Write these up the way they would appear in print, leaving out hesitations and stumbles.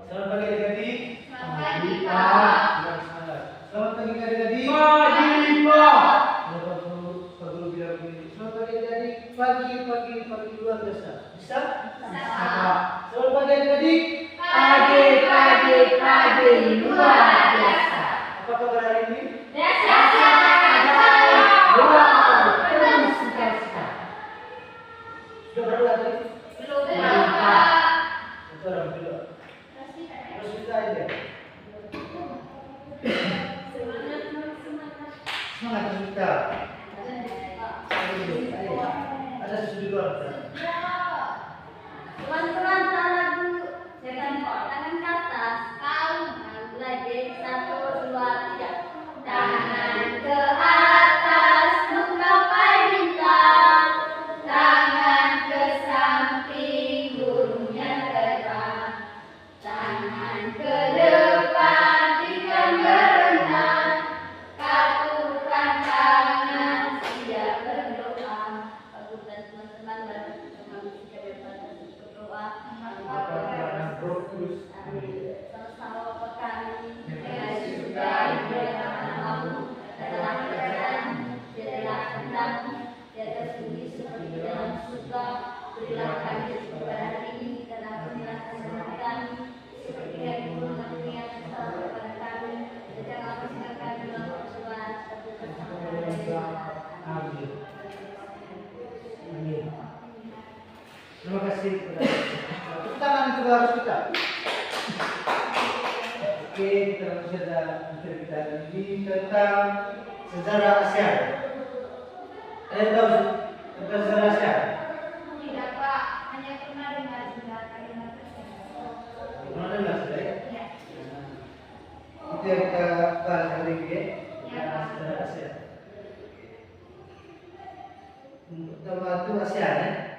Selamat pagi adik-adik. Selamat pagi, Pak. Selamat pagi adik-adik. Pagi, Pak. Pak Guru bilang begini. Selamat pagi adik-adik. Pagi luar biasa. Bisa? Selamat pagi adik-adik. Pagi luar biasa. Apa kabar hari ini? Sudah berdoa tadi? Belum, Pak. Itu orang berdoa. Terus kita aja. Semangat kita. Ada susu di luar. Teman-teman tahu lagu jangan tangan ke atas. Tahu lagi 1, 2, 3. Tangan ke atas menggapai bintang. Tangan ke samping burungnya terbang. Tangan ke depan ikan berenang. Katukan tangan siap berdoa. Aku dan teman-teman berdoa. Sama-sama kami sudah dalam perjalanan jadilah kehendak-Mu, tiada sunyi seperti dalam surga. Berilah kami kepada hari ini dan ampunilah kesalahan kami seperti yang Dulu yang salah kepada kami, dan jangan masukkan kami dalam percobaan, tapi bersama dari Amin. Amin. Terima kasih. Tepuk tangan kedua harus kita. Oke, kita langsung saja materi kita hari ini tentang sejarah ASEAN. Kalian tahu tentang sejarah ASEAN? Tidak, Pak. Hanya pernah dengar kalimat tersebut. Pernah dengar sudah ya? Ya. Itu yang kita bahas hari ini ya. Ya, Pak. Sejarah ASEAN. Pertama itu ASEAN ya.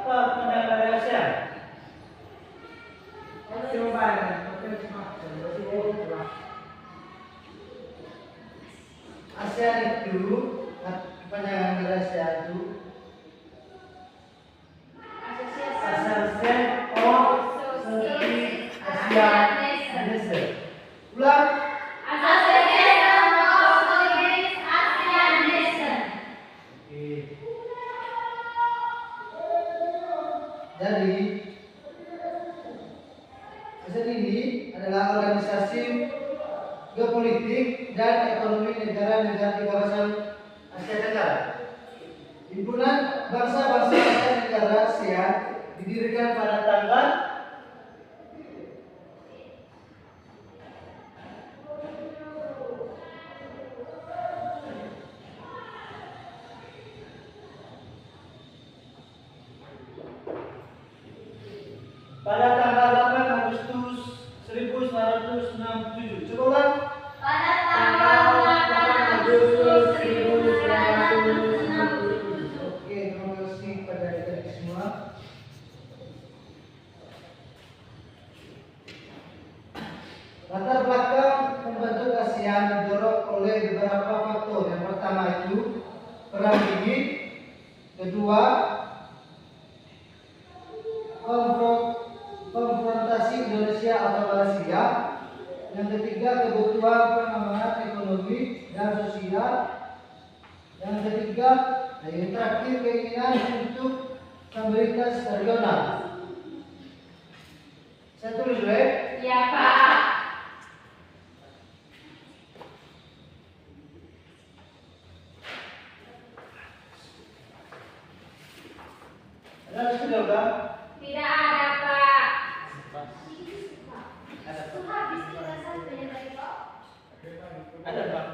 Apa pandangan dari ASEAN? ASEAN itu pandangan dari ASEAN itu Association of Southeast Asian Nations. Ulang. Association of Southeast Asian Nations. Oke. Jadi ASEAN ini adalah organisasi geopolitik dan ekonomi negara-negara di kawasan Asia Tenggara. Himpunan bangsa-bangsa Asia Tenggara ASEAN didirikan pada tanggal pada tanggal 8 Agustus 1967. Coba ulang. Pada tanggal 8 Agustus 1967. Oke, terima kasih pada adik-adik semua. Latar belakang pembentuk ASEAN didorong oleh beberapa faktor. Yang pertama itu perang dingin, kedua konfrontasi Yang ketiga, kebutuhan pengembangan ekonomi dan sosial. Yang ketiga, dan yang terakhir, keinginan untuk stabilitas regional. Saya tulis dulu ya. Ya, Pak. Ada sudah Bang? Tidak ada, Pak. Ada Pak. Habis penjelasan dari Pak. Ada Pak.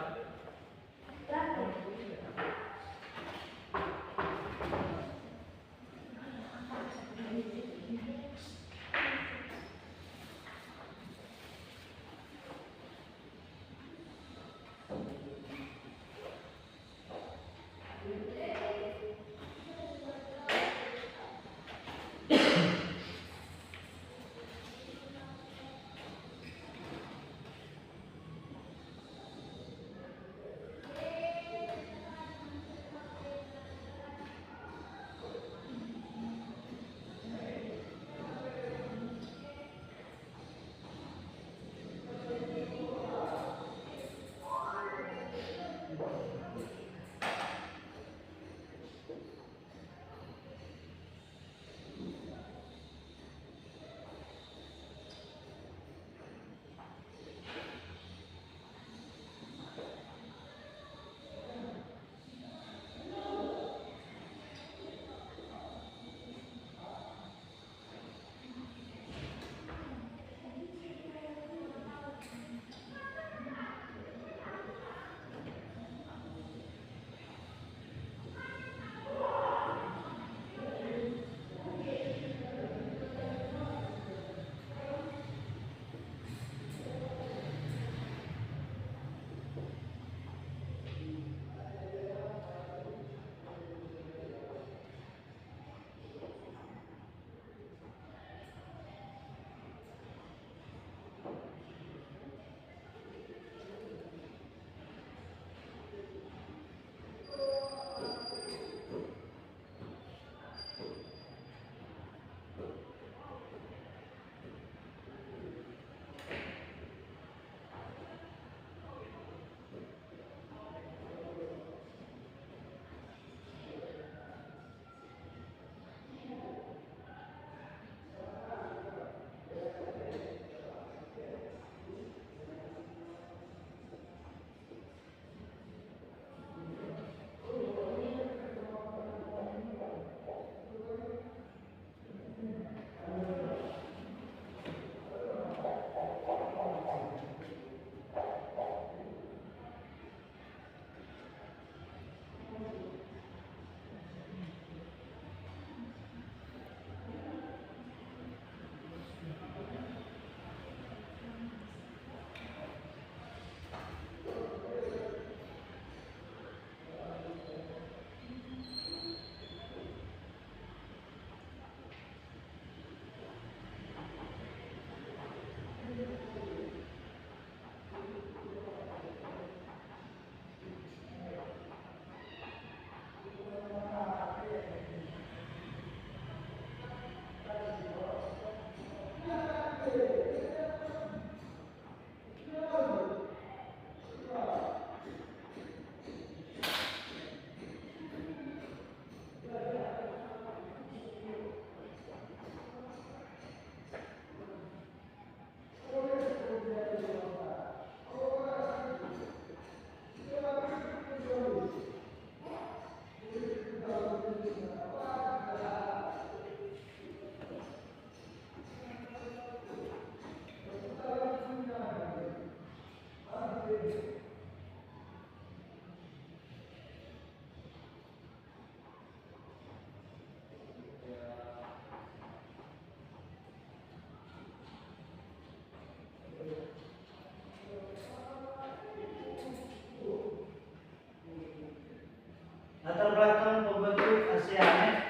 Latar belakang pembentuk ASEAN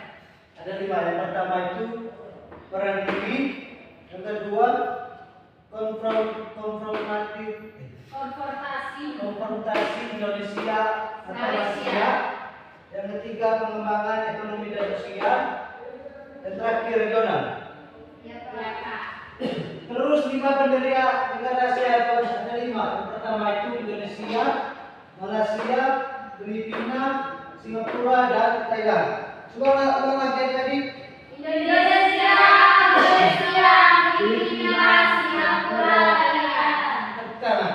ada 5. Yang pertama itu perang dingin, yang kedua konfrontasi Indonesia atau Malaysia, yang ketiga pengembangan ekonomi dan sosial, dan terakhir regional. Ya, Pak. Terus lima pendiri negara Asia ada lima. Yang pertama itu Indonesia, Malaysia, Filipina, Singapura, dan Thailand. Coba ulang lagi tadi. Indonesia, Malaysia, Filipina, Singapura, Thailand. Tepuk tangan.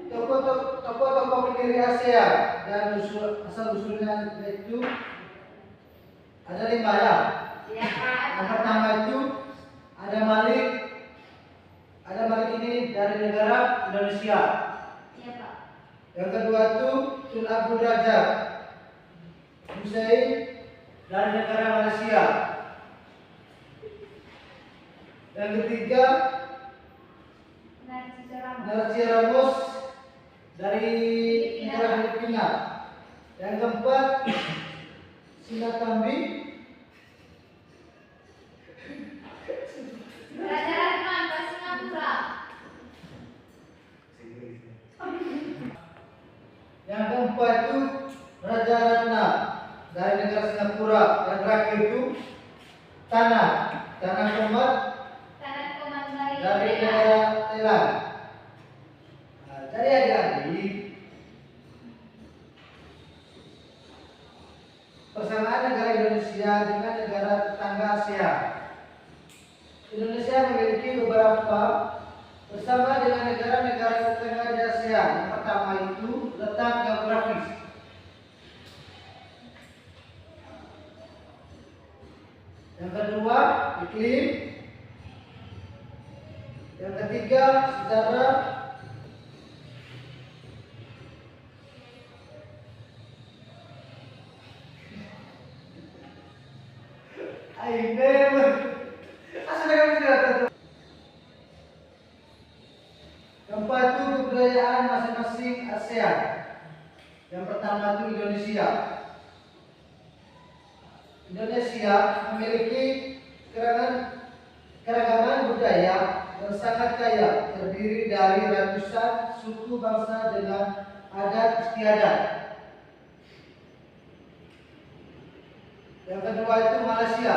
Tokoh-tokoh pendiri Asia dan asal usulnya itu ada lima ya. Ya, Pak. Yang pertama itu ada Malik. Ada Malik ini dari negara Indonesia. Iya, Pak. Yang kedua itu Tun Abdul Razak Hussein dari negara Malaysia. Yang ketiga Narci Ramos dari negara Filipina. Yang keempat Silakambi Raja Ratna ke Singapura. Yang keempat itu Raja Ratna dari negara Singapura. Yang terakhir itu Tanah Komat Tanah Komat dari negara Thailand. Nah, jadi adik-adik, persamaan negara Indonesia dengan negara tetangga Asia. Indonesia memiliki beberapa bersama dengan negara-negara tetangga di Asia. Yang pertama itu letak geografis. Yang kedua iklim. Yang ketiga sejarah. Keempat itu kebudayaan masing-masing ASEAN. Yang pertama itu Indonesia. Indonesia memiliki keragaman budaya yang sangat kaya, terdiri dari ratusan suku bangsa dengan adat istiadat. Yang kedua itu Malaysia.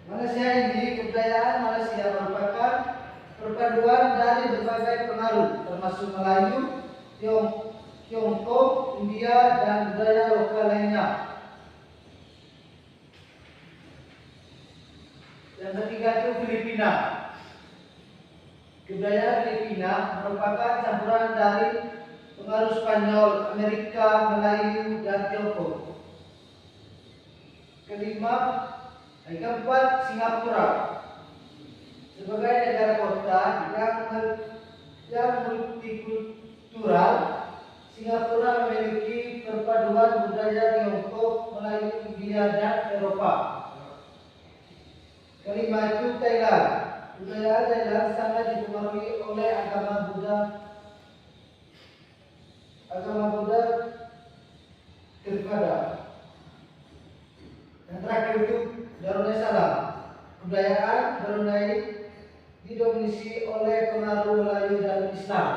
Malaysia ini, kebudayaan Malaysia merupakan perpaduan dari berbagai pengaruh termasuk Melayu, Tiongkok, India, dan budaya lokal lainnya. Yang ketiga itu Filipina. Kebudayaan Filipina merupakan campuran dari pengaruh Spanyol, Amerika, Melayu, dan Tiongkok. Yang keempat Singapura. Sebagai negara kota yang multikultural, Singapura memiliki perpaduan budaya Tiongkok, Melayu, India, dan Eropa. Kelima itu Thailand. Budaya Thailand sangat dipengaruhi oleh agama Buddha Theravada. Yang terakhir itu Brunei Salam. Kebudayaan Brunei didominasi oleh pengaruh Melayu dan Islam.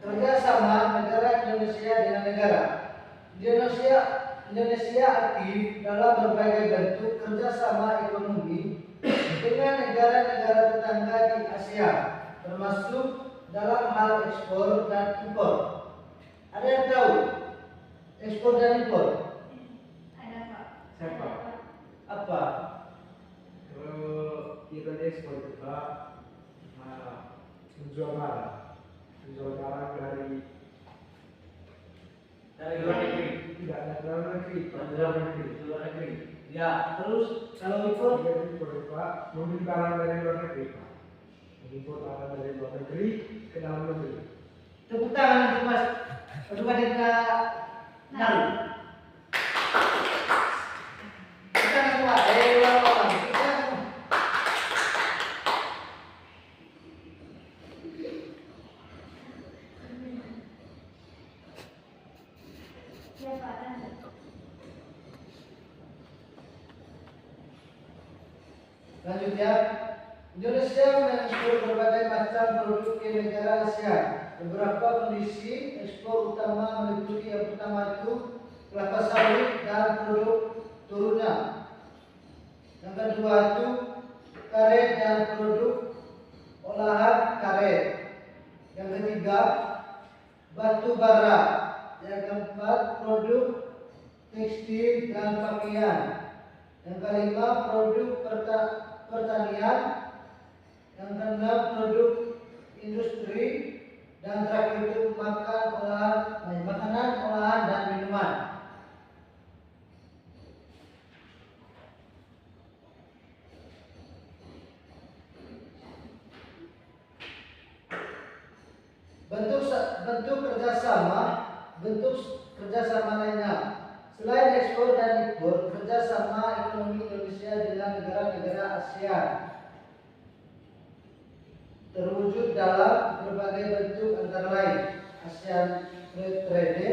Kerjasama negara Indonesia dengan negara Indonesia aktif dalam berbagai bentuk kerjasama ekonomi dengan negara-negara tetangga di Asia, termasuk dalam hal ekspor dan impor. Ada yang tahu ekspor dan impor? Ada, Pak. Siapa? Apa? Kalau kita ekspor itu Pak, menjual barang dari luar negeri. Tidak dari dalam negeri, Pak. Luar negeri. Ya, terus kalau impor? Kita impor Pak, membeli barang dari luar negeri Pak. Mengimpor barang dari luar negeri ke dalam negeri. Tepuk tangan untuk Mas. Untuk kita naruh. Kita semua. Ya, Pak. Lanjut ya. Indonesia mengekspor berbagai macam produk ke negara ASEAN. Beberapa kondisi ekspor utama meliputi yang pertama itu kelapa sawit dan produk turunnya. Yang kedua itu karet dan produk olahan karet. Yang ketiga batu bara. Yang keempat produk tekstil dan pakaian. Yang kelima produk pertanian. Yang keenam produk industri. Dan terakhir itu makanan olahan dan minuman. Bentuk kerjasama lainnya. Selain ekspor dan impor, kerjasama ekonomi Indonesia dengan negara-negara ASEAN terwujud dalam berbagai bentuk antara lain ASEAN Trade,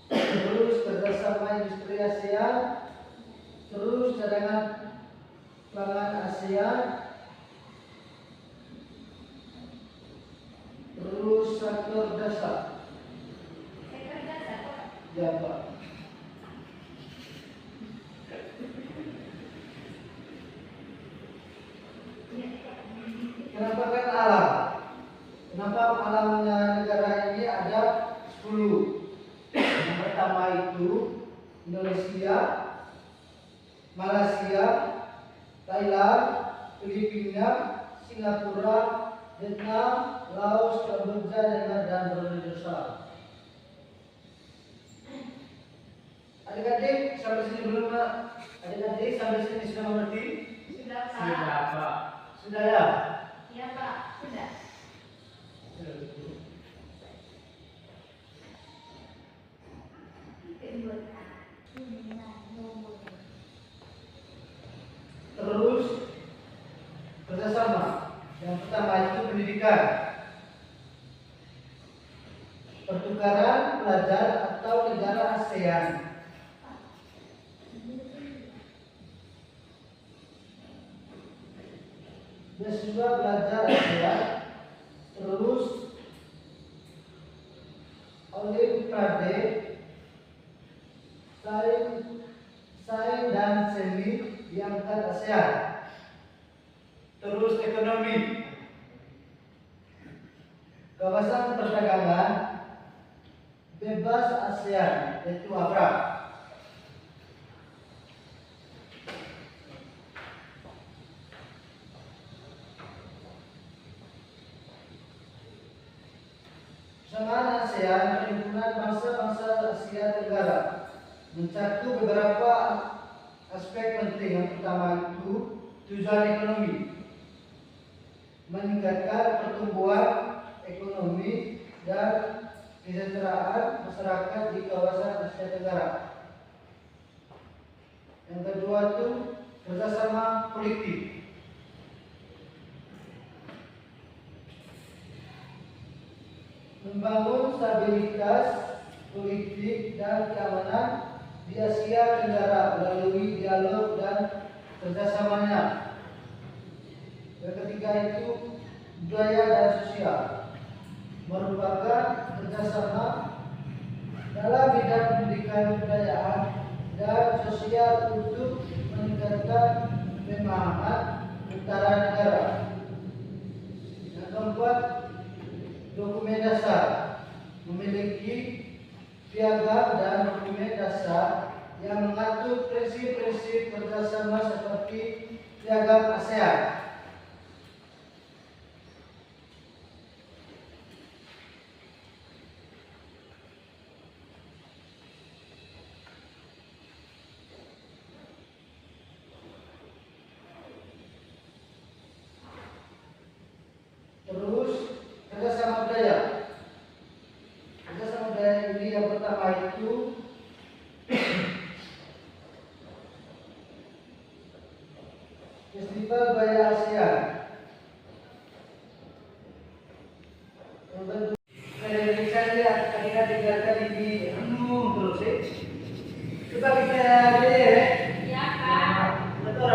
terus kerjasama industri ASEAN, terus cadangan pangan ASEAN, terus sektor dasar. Ya Pak. Kenapa kan alam? Kenapa alamnya negara ini ada 10? Yang pertama itu Indonesia, Malaysia, Thailand, Filipina, Singapura, Vietnam, Laos, Kamboja, dan Brunei Darussalam. Adik-adik sampai sini belum Pak? Adik-adik sampai sini sudah mengerti? Sudah Pak. Sudah Pak. Sudah ya? Iya Pak, sudah. Terus kerjasama. Yang pertama itu pendidikan, pertukaran pelajar atau negara ASEAN. Beasiswa belajar ASEAN. Terus Olimpiade, sains dan seni diangkat ASEAN. Terus ekonomi, kawasan perdagangan bebas ASEAN, yaitu APRA. Persamaan ASEAN, perhimpunan bangsa-bangsa Asia Tenggara, mencakup beberapa aspek penting. Yang pertama itu tujuan ekonomi, meningkatkan pertumbuhan ekonomi dan kesejahteraan masyarakat di kawasan Asia Tenggara. Yang kedua itu kerjasama politik, membangun stabilitas politik dan keamanan di Asia Tenggara melalui dialog dan kerjasamanya. Yang ketiga itu budaya dan sosial, merupakan kerjasama dalam bidang pendidikan, kebudayaan dan sosial untuk meningkatkan pemahaman antara negara. Yang keempat, dokumen dasar, memiliki piagam dan dokumen dasar yang mengatur prinsip-prinsip kerjasama seperti piagam ASEAN. Terus kerjasama budaya. Kerjasama budaya ini yang pertama itu Festival Budaya ASEAN. Yang bentuk Indonesia ini akan ditinggalkan di terus. Coba kita lihat. Iya Pak. Betul.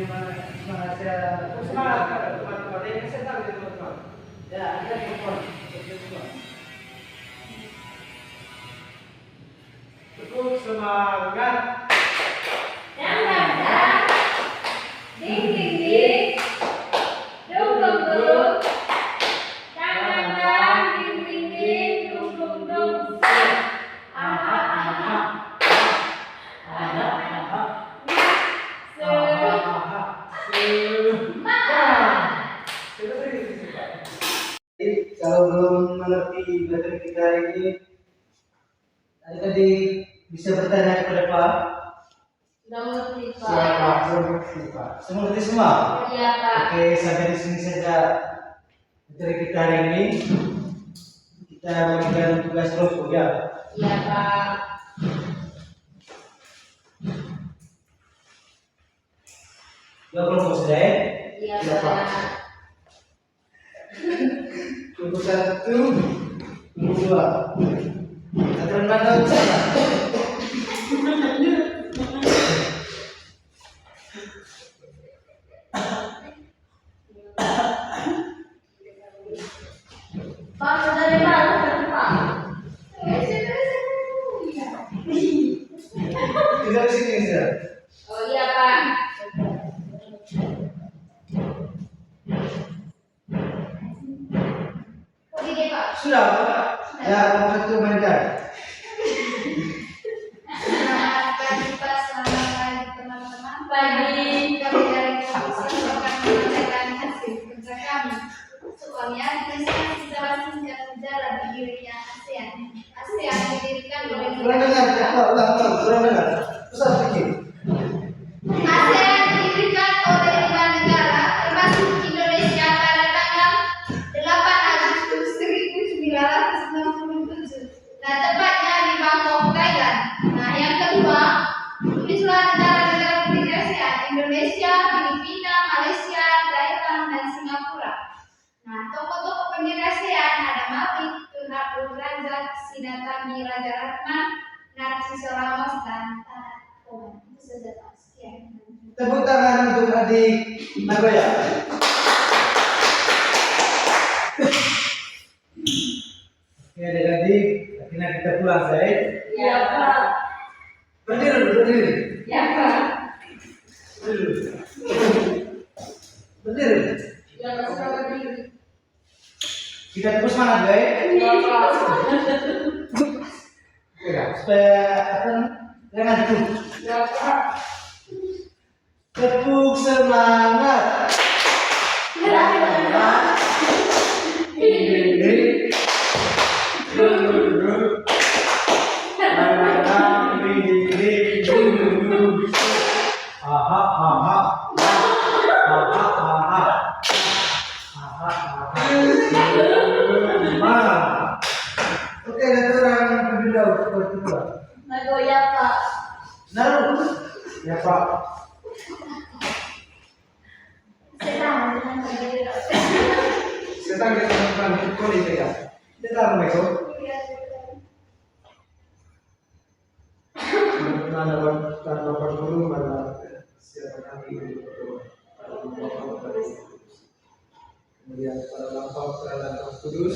semangat saya. Semangat teman-teman. Ini saya tahu teman-teman. Ya, kita telepon. Cukup semangat. Dang dang dang. Ding ding ding. Dung dung dung. Dang dang dang. Ding ding ding. Dung dung dung. Aha aha. Aha aha. Kalau belum mengerti materi kita hari ini, tadi bisa bertanya kepada Pak. Sudah mengerti Pak. Siapa? Siapa? Semua mengerti semua? Iya Pak. Oke, sampai di sini saja materi kita hari ini. Kita bagikan tugas kelompok ya. Iya Pak. Dua kelompok sudah ya. Iya Iya, Pak. Pak. Kelompok 1, kelompok 2. Aturan mana sana? Pak, dari mana Pak? Tinggal di sini saja. Oh iya Pak. Oke Pak. Sudah, Pak. Ya, kelompok 1 mainkan. Selamat pagi Pak, selamat pagi teman-teman. Pagi. Kami dari komisi akan mengerjakan hasil kerja kami. Soalnya prestasi dalam tingkat sejarah berdirinya ASEAN. ASEAN didirikan oleh Kurang dengar, ulang, kurang dengar. Pusat sedikit. ASEAN didirikan oleh 5 negara termasuk Indonesia pada tanggal 8 Agustus 1967. Nah, tepatnya di Bangkok, Thailand. Nah, yang kedua, tulislah negara-negara pendiri ASEAN: Indonesia, Filipina, Malaysia, Thailand, dan Singapura. Nah, tokoh-tokoh pendiri ASEAN ada Malik, Tun Abdul Razak, Sinnathamby Rajaratnam, Narcissus Ramos, dan Tahat Komen. Itu saja Pak. Sekian. Tepuk tangan untuk adik Nagoya. Oke, adik-adik, akhirnya kita pulang, saya. Ya Pak. Berdiri. Ya Pak. Berdiri. Ya Pak, selamat diri. Kita terus semangat, guys. Ya Pak. Supaya jangan itu. Ya Pak. Tepuk semangat. Oke, aturan berbeda berdua. Nagoya Pak. Naruh. Ya Pak. Senang dengan hadir. Sedang kita melakukan kuliah ya. Assalamualaikum. Teman-teman dan bapak guru pada siapa kami kemudian pada lampau terhadap Roh Kudus.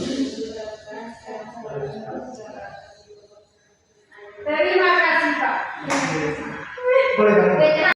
Terima kasih Pak. Boleh, Pak.